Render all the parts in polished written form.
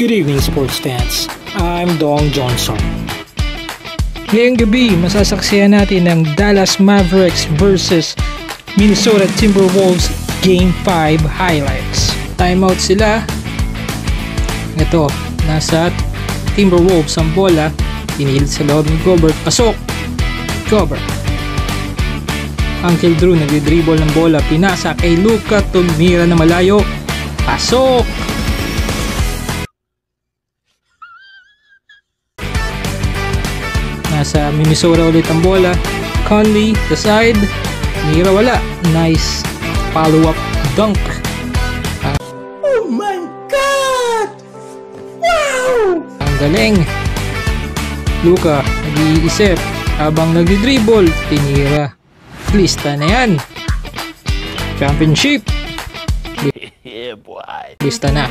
Good evening, sports fans. I'm Dong Johnson. Ngayong gabi, masasaksihan natin ang Dallas Mavericks versus Minnesota Timberwolves Game 5 highlights. Timeout sila. Ito, nasa Timberwolves ang bola. Tinilid sa loob ni Gobert. Pasok! Gobert. Uncle Drew nagdi-dribble ng bola. Pinasa kay Luka. Tumira na malayo. Pasok! Nasa Minnesota ulit ang bola. Conley, the side. Mira wala. Nice follow-up dunk. Oh my God! Wow! Ang galing. Luka, nag-iisip. Habang nagdi-dribble, tinira. Lista na yan. Championship. Yeah, boy. Lista na.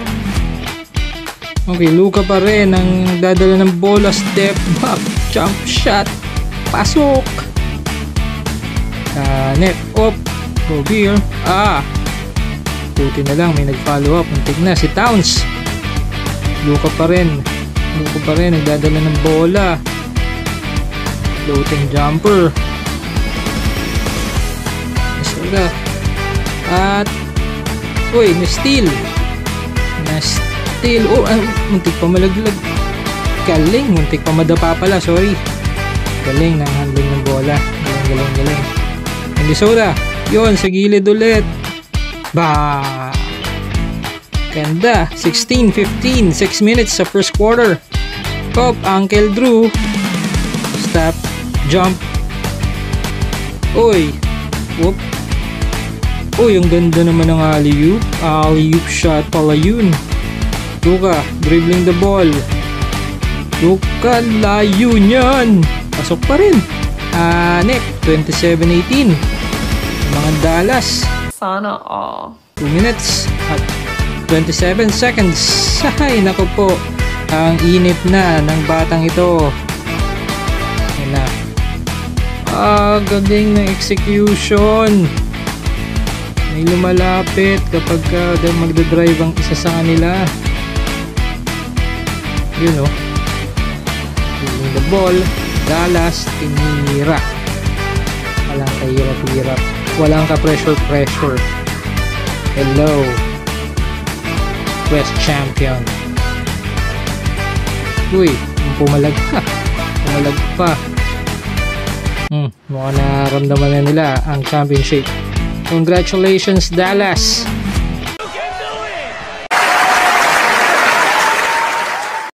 Okay, Luka pa rin ang dadala ng bola. Step back. Jump shot. Pasok. Net up. Gobir. Puti na lang. May nag-follow up. Muntik na si Towns. Luka pa rin. Nagdadala ng bola. Floating jumper. Masala. At uy, na-steal. Muntik pa malaglag. Galing, muntik pa madapa pala, sorry. Galing ng handling ng bola. Galing. Minnesota, yun, sa gilid ulit. Ganda, 16-15, 6 minutes sa first quarter. Pop, Uncle Drew. Stop, jump. Uy, whoop. Uy, ang ganda naman ng alley-oop shot pala yun. Luka, dribbling the ball. Luka, layo niyan. Pasok pa rin. Net, 27-18. Mga Dallas. Sana all. 2 minutes at 27 seconds. Ay, naku po. Ang init na ng batang ito. Yan na. Galing ng execution. May lumalapit kapag magdadrive ang isa sa kanila. Yun o. Moving the ball. Dallas, tinira. Walang kahirap-hirap. Walang ka-pressure. Hello, West Champion. Uy, pumalag pa. Mukhang naramdaman na nila ang championship. Congratulations, Dallas!